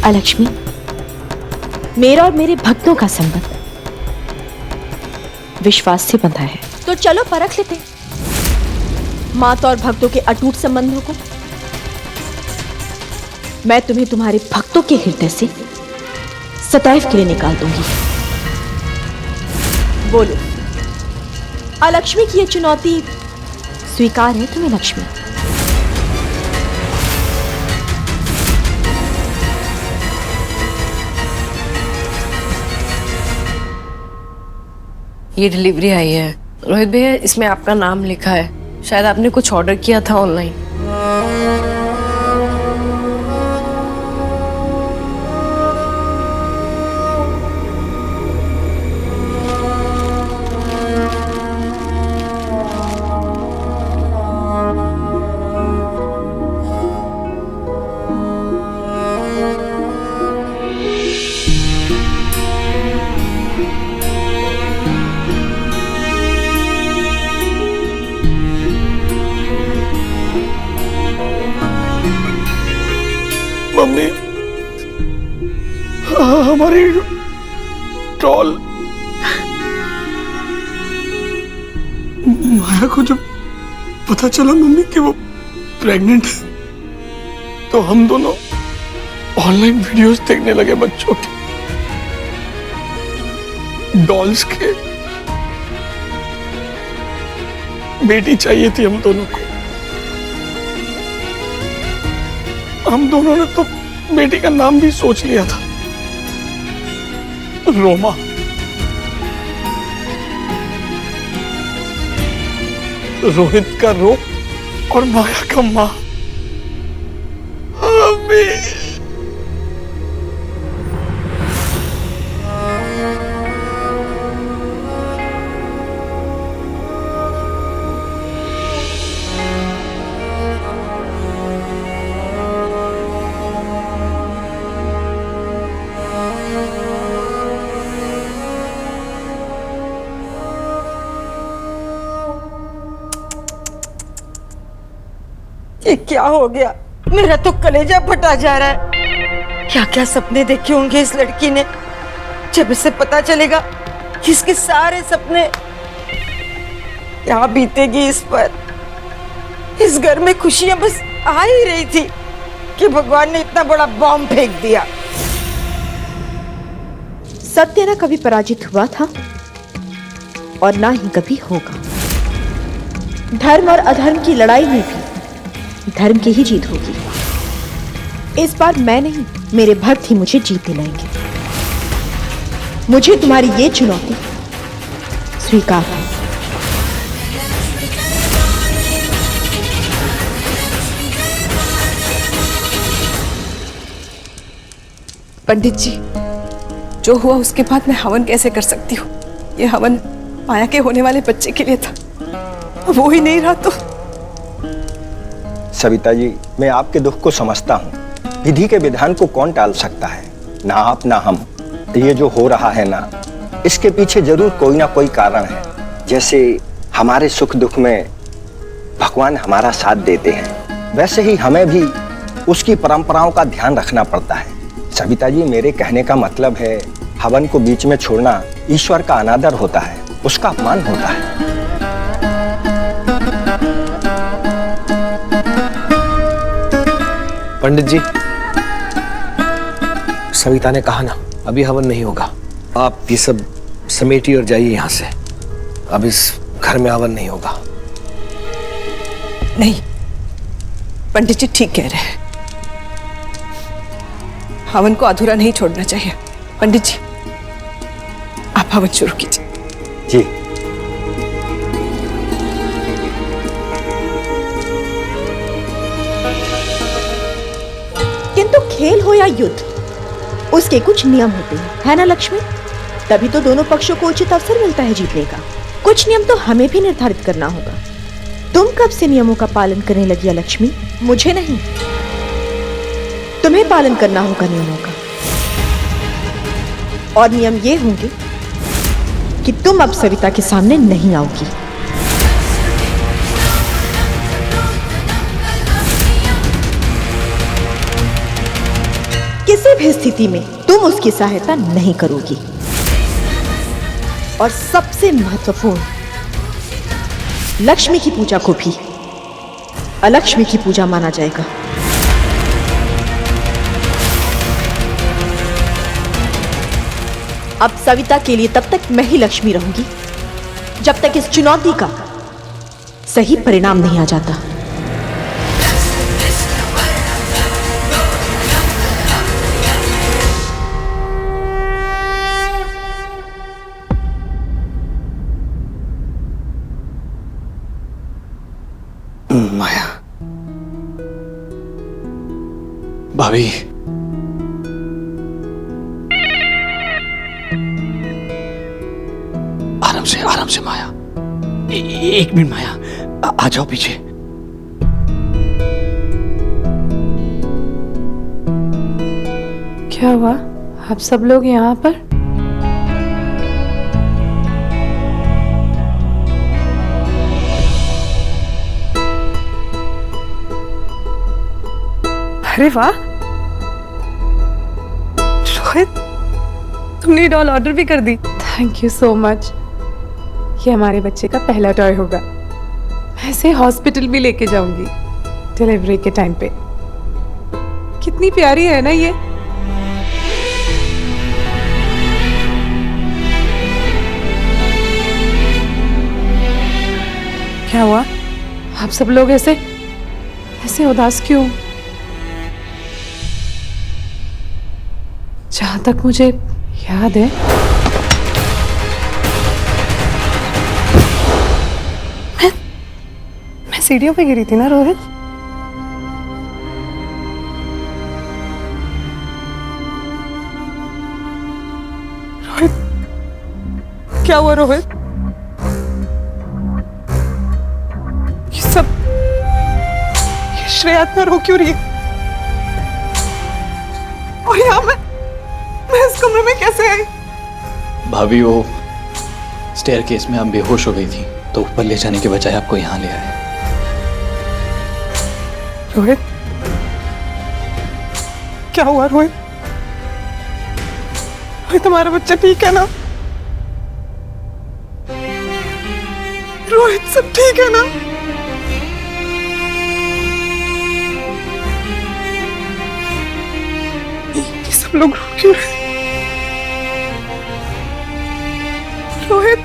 अलक्ष्मी, मेरा और मेरे भक्तों का संबंध विश्वास से बंधा है। तो चलो परख लेते माता और भक्तों के अटूट संबंधों को। मैं तुम्हें तुम्हारे भक्तों के हृदय से सदैव के लिए निकाल दूंगी। बोलो, अलक्ष्मी की यह चुनौती स्वीकार है तुम्हें लक्ष्मी? ये डिलीवरी आई है रोहित भैया, इसमें आपका नाम लिखा है। शायद आपने कुछ ऑर्डर किया था ऑनलाइन। मम्मी, हमारी डॉल माया को जब पता चला मम्मी कि वो प्रेग्नेंट है, तो हम दोनों ऑनलाइन वीडियोस देखने लगे बच्चों के, डॉल्स के। बेटी चाहिए थी हम दोनों को। हम दोनों ने तो बेटी का नाम भी सोच लिया था, रोमा। रोहित का रो और माया का मां। ये क्या हो गया? मेरा तो कलेजा फटा जा रहा है। क्या क्या सपने देखे होंगे इस लड़की ने। जब इसे पता चलेगा कि इसके सारे सपने, क्या बीतेगी इस पर। इस घर में खुशियां बस आ ही रही थी कि भगवान ने इतना बड़ा बॉम्ब फेंक दिया। सत्य ना कभी पराजित हुआ था और ना ही कभी होगा। धर्म और अधर्म की लड़ाई में भी धर्म की ही जीत होगी। इस बार मैं नहीं, मेरे भक्त ही मुझे जीत दिलाएंगे। मुझे तुम्हारी ये चुनौती स्वीकार है। पंडित जी, जो हुआ उसके बाद मैं हवन कैसे कर सकती हूँ? ये हवन माया के होने वाले बच्चे के लिए था, वो ही नहीं रहा तो। सविता जी, मैं आपके दुख को समझता हूँ। विधि के विधान को कौन टाल सकता है? ना आप ना हम। ये जो हो रहा है ना, इसके पीछे जरूर कोई ना कोई कारण है। जैसे हमारे सुख दुख में भगवान हमारा साथ देते हैं, वैसे ही हमें भी उसकी परंपराओं का ध्यान रखना पड़ता है। सविता जी, मेरे कहने का मतलब है, हवन को बीच में छोड़ना ईश्वर का अनादर होता है, उसका अपमान होता है। पंडित जी, सविता ने कहा ना, अभी हवन नहीं होगा। आप ये सब समेटिए और जाइए यहाँ से। अब इस घर में हवन नहीं होगा। नहीं, पंडित जी ठीक कह रहे हैं। हवन को अधूरा नहीं छोड़ना चाहिए। पंडित जी, आप हवन शुरू कीजिए। जी। किंतु खेल हो या युद्ध, उसके कुछ नियम होते हैं, है ना लक्ष्मी? तभी तो दोनों पक्षों को उचित अवसर मिलता है जीतने का। कुछ नियम तो हमें भी निर्धारित करना होगा। तुम कब से नियमों का पालन करने लगी लक्ष्मी? मुझे नहीं, तुम्हें पालन करना होगा नियमों का। और नियम ये होंगे कि तुम अब सविता के सामने नहीं आओगी। किसी भी स्थिति में तुम उसकी सहायता नहीं करोगी। और सबसे महत्वपूर्ण, लक्ष्मी की पूजा को भी अलक्ष्मी की पूजा माना जाएगा। अब सविता के लिए तब तक मैं ही लक्ष्मी रहूंगी जब तक इस चुनौती का सही परिणाम नहीं आ जाता। माया, भाभी, आराम से माया। एक मिनट माया, आ जाओ पीछे। क्या हुआ? आप सब लोग यहाँ पर? अरे वाह रोहित, तुमने डॉल ऑर्डर भी कर दी। Thank you so much. ये हमारे बच्चे का पहला टॉय होगा। मैं इसे हॉस्पिटल भी लेके जाऊंगी डिलीवरी के टाइम पे। कितनी प्यारी है ना ये। क्या हुआ? आप सब लोग ऐसे उदास क्यों? जहां तक मुझे याद है, मैं सीढ़ियों पे गिरी थी ना रोहित। रोहित, क्या हुआ रोहित? ये श्रेया इतना रो क्यों रही है? और यहाँ मैं इस कमरे में कैसे आई? भाभी वो स्टेयरकेस में आप बेहोश हो गई थी, तो ऊपर ले जाने के बजाय आपको यहाँ ले आए। रोहित, क्या हुआ रोहित? रोहित, तुम्हारा बच्चा ठीक है ना? रोहित, सब ठीक है ना? ये सब लोग रो क्यों रहे? रोहित,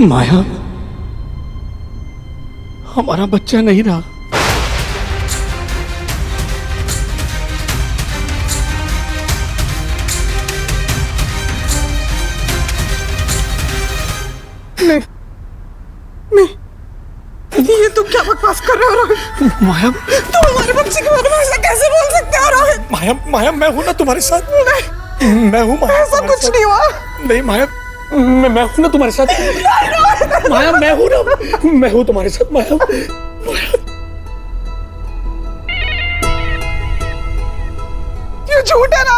माया, हमारा बच्चा नहीं रहा। नहीं, ये तुम क्या बकवास कर रहे हो रोहित? माया, तुम हमारे बच्चे के बारे में ऐसा कैसे बोल सकते हो रोहित? माया, मैं हूं ना तुम्हारे साथ। नहीं, मैं हूं माया, ऐसा कुछ नहीं हुआ। नहीं माया, मैं हूं ना तुम्हारे साथ। माया, मैं हूं ना, मैं हूं तुम्हारे साथ। माया, ये झूठ है ना?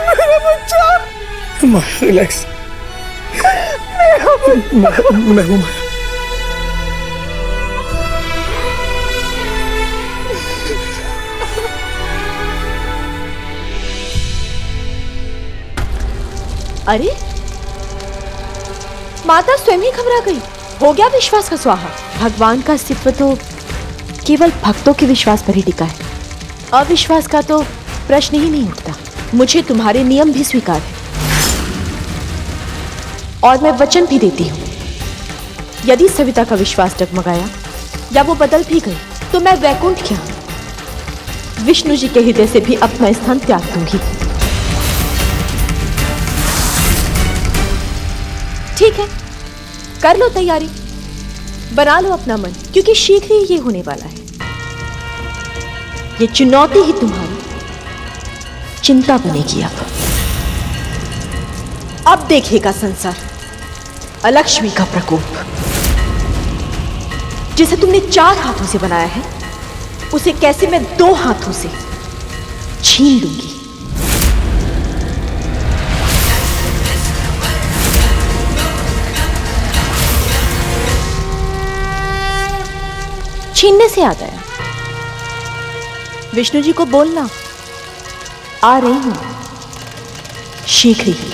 मेरा बच्चा। माया, रिलैक्स। मैं हूं माया। अरे माता स्वयं ही घबरा गई। हो गया विश्वास का स्वाहा। भगवान का अस्तित्व तो केवल भक्तों के विश्वास पर ही टिका है। अविश्वास का तो प्रश्न ही नहीं उठता। मुझे तुम्हारे नियम भी स्वीकार है और मैं वचन भी देती हूँ, यदि सविता का विश्वास डगमगाया या वो बदल भी गई तो मैं वैकुंठ क्या, विष्णु जी के हृदय से भी अपना स्थान त्याग दूंगी। ठीक है, कर लो तैयारी, बना लो अपना मन, क्योंकि शीघ्र ही ये होने वाला है। ये चुनौती ही तुम्हारी चिंता बनेगी। अब देखेगा संसार अलक्ष्मी का प्रकोप। जिसे तुमने 4 हाथों से बनाया है, उसे कैसे मैं 2 हाथों से छीन लूंगी। छीनने से आ गया। विष्णु जी को बोलना आ रही हूं शीघ्र ही।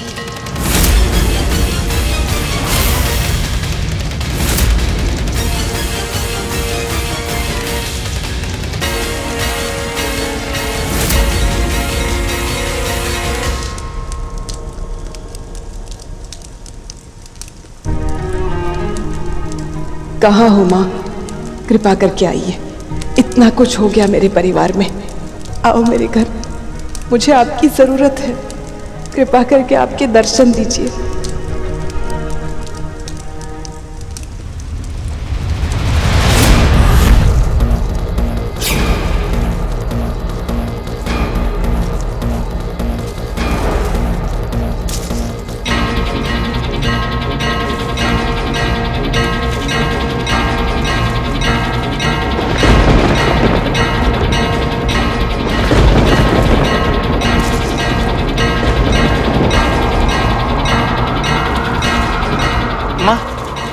कहाँ हो माँ? कृपा करके आइए। इतना कुछ हो गया मेरे परिवार में। आओ मेरे घर, मुझे आपकी जरूरत है। कृपा करके आपके दर्शन दीजिए।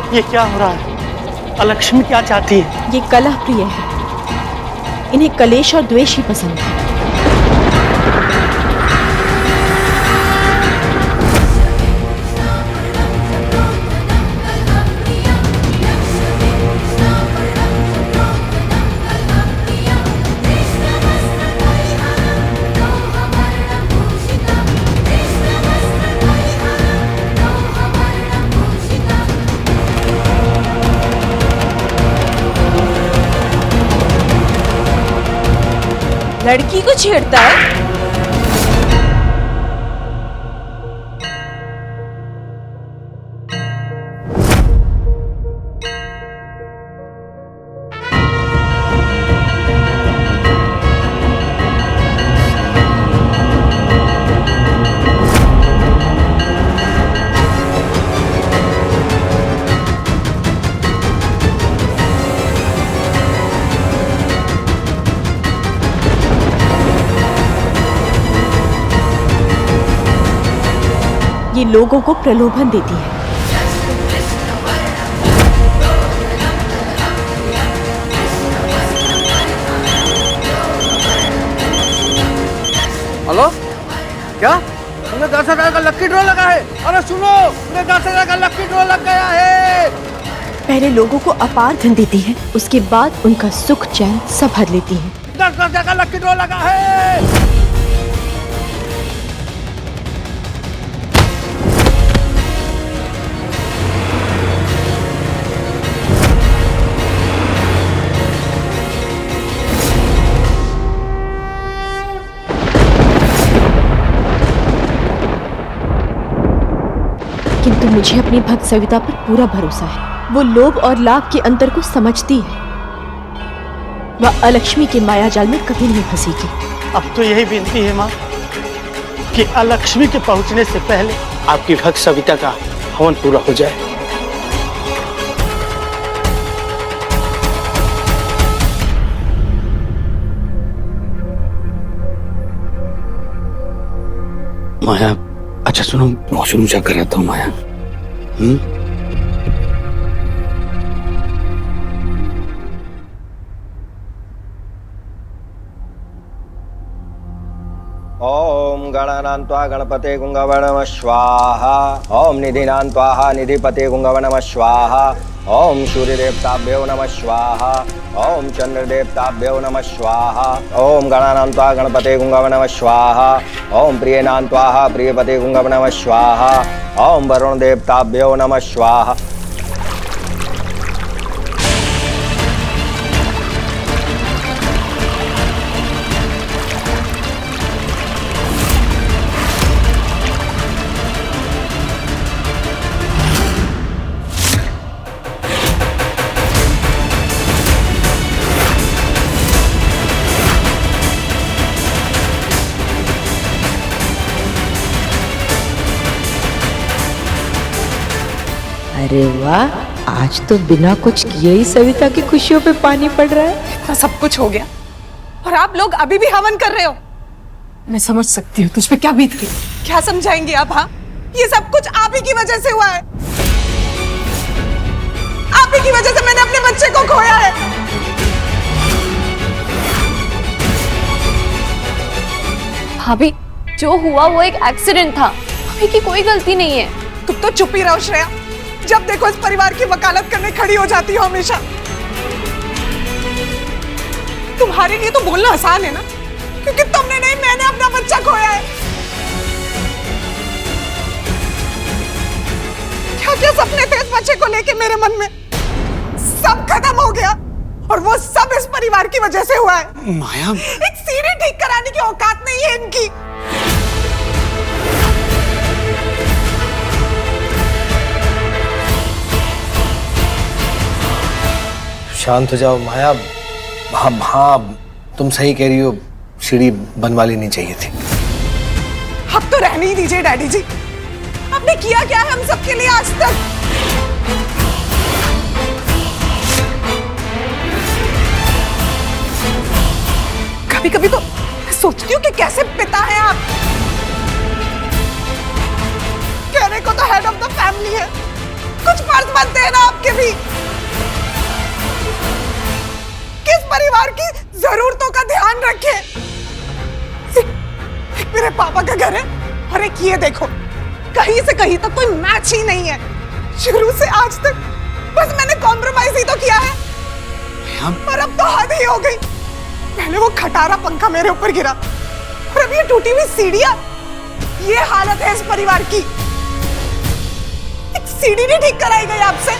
ये क्या हो रहा है? अलक्ष्मी क्या चाहती है? ये कलह प्रिय है, इन्हें कलेश और द्वेष ही पसंद है। लड़की को छेड़ता है। ये लोगों को प्रलोभन देती है। हेलो, क्या तुमने 10,000 का लक्की ड्रॉ लगा है? अरे सुनो, तुमने 10,000 का लक्की ड्रॉ लग गया है। पहले लोगों को अपार धन देती है, उसके बाद उनका सुख चैन सब हर लेती है। 10,000 का लक्की ड्रॉ लगा है। किंतु मुझे अपनी भक्त सविता पर पूरा भरोसा है। वो लोभ और लाभ के अंतर को समझती है। वह अलक्ष्मी के माया जाल में कभी नहीं फंसेगी। अब तो यही विनती है माँ कि अलक्ष्मी के पहुंचने से पहले आपकी भक्त सविता का हवन पूरा हो जाए। माया, अच्छा सुनो, रोशन ऊंचा कराता हूँ माया। ओम गणानान्त्वा गणपते गुंगव नमः स्वाहा। ओम निधिनान्त्वा निधिपते गुंगव नमः स्वाहा। ओम सूर्यदेवताभ्यो नमः स्वाहा। ओम चंद्रदेवताभ्यो नमः स्वाहा। ओम गणानान्त्वा गणपते गुंगव नमः स्वाहा। ओम प्रियनान्त्वा प्रियपते गुंगव नमः स्वाहा। ओम वरुण देवताभ्यो नमः स्वाहा। अरे वाह, आज तो बिना कुछ किए ही सविता की खुशियों पे पानी पड़ रहा है। इतना सब कुछ हो गया और आप लोग अभी भी हवन कर रहे हो। मैं समझ सकती हूँ तुझ पे क्या बीत गई। क्या समझाएंगे आप? हाँ, ये सब कुछ आप ही की वजह से हुआ है। आप ही की वजह से मैंने अपने बच्चे को खोया है। भाभी, जो हुआ वो एक एक्सीडेंट था, भाभी की कोई गलती नहीं है। तुम तो चुप ही रहो श्रेया, जब देखो इस परिवार की वकालत करने खड़ी हो जाती हो हमेशा। तुम्हारे लिए तो बोलना आसान है ना, क्योंकि तुमने नहीं, मैंने अपना बच्चा खोया है। क्या क्या सपने थे इस बच्चे को लेके मेरे मन में, सब खत्म हो गया, और वो सब इस परिवार की वजह से हुआ है। माया, एक सीढ़ी ठीक कराने की औकात नहीं है इनकी। शांत हो जाओ माया। हाँ हाँ, तुम सही कह रही हो, सीढ़ी बनवा लेनी चाहिए थी। अब तो रहने ही दीजिए डैडी जी, आपने किया क्या है हम सबके लिए आज तक? कभी कभी तो सोचती हूँ कि कैसे पिता है आप। कहने को तो हेड ऑफ द फैमिली है, कुछ फर्ज बनते हैं ना आपके भी। किस परिवार की जरूरतों का ध्यान रखे। एक मेरे पापा का घर है, और एक ये देखो, कहीं से कहीं तक कोई मैच ही नहीं है। शुरू से आज तक बस मैंने कॉम्प्रोमाइज ही तो किया है, पर अब तो हद ही हो गई। पहले वो खटारा पंखा मेरे ऊपर गिरा, और अब ये टूटी हुई सीढ़ियां। ये हालत है इस परिवार की। एक सीढ़ी नहीं ठीक कराई गई आपसे,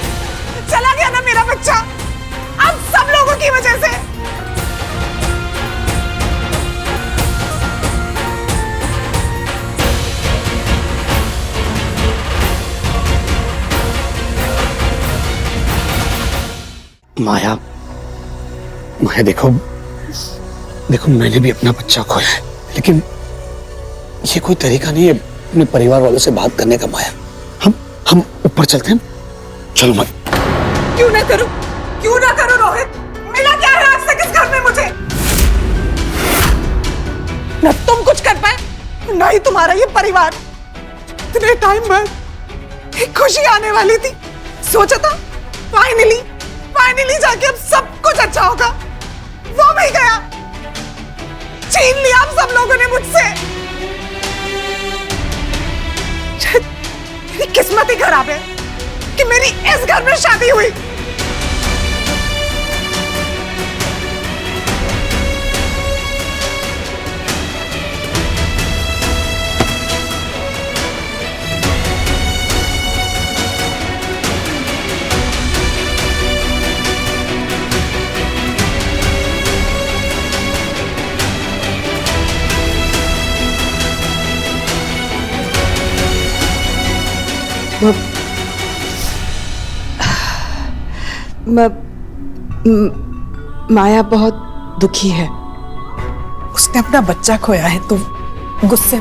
चला गया ना मेरा बच्चा, आप सब लोगों की वजह से। माया, माया देखो, देखो मैंने भी अपना बच्चा खोया है, लेकिन ये कोई तरीका नहीं है अपने परिवार वालों से बात करने का। माया, हम ऊपर चलते हैं, चलो मत। क्यों ना करूं, क्यों ना करूं रोहित, मिला क्या है आज तक इस घर में मुझे? न तुम कुछ कर पाए, न ही तुम्हारा ये परिवार। इतने टाइम बाद एक खुशी आने वाली थी, सोचा था फाइनली जाके अब सब कुछ अच्छा होगा, वो भी गया, छीन लिया आप सब लोगों ने मुझसे। मेरी किस्मत ही खराब है कि मेरी इस घर में शादी हुई। माया बहुत दुखी है, उसने अपना बच्चा खोया है, तो गुस्से।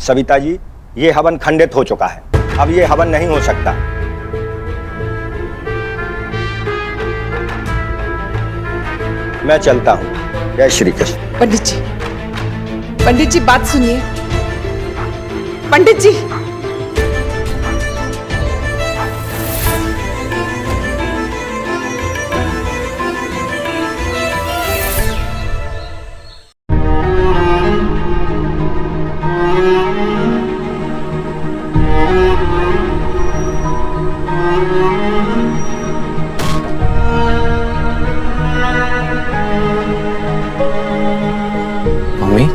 सविता जी, ये हवन खंडित हो चुका है, अब ये हवन नहीं हो सकता। मैं चलता हूं। जय श्री कृष्ण। पंडित जी बात सुनिए। पंडित जी, मम्मी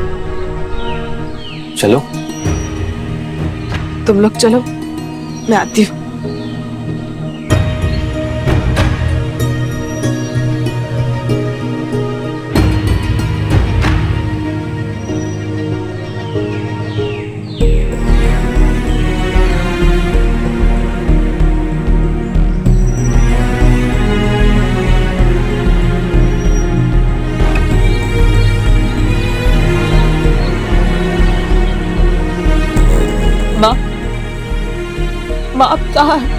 चलो। तुम लोग चलो, मैं आती हूँ। माँ आप कहाँ हैं?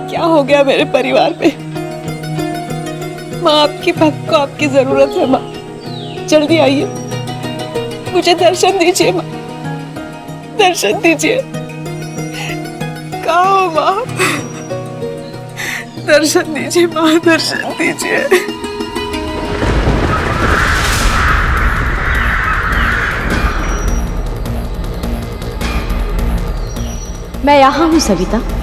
क्या हो गया मेरे परिवार में? माँ आपकी बात को आपकी जरूरत है। माँ जल्दी आइए, मुझे दर्शन दीजिए। माँ दर्शन दीजिए। कहाँ हो माँ? दर्शन दीजिए माँ, दर्शन दीजिए। मैं यहाँ हूँ सविता।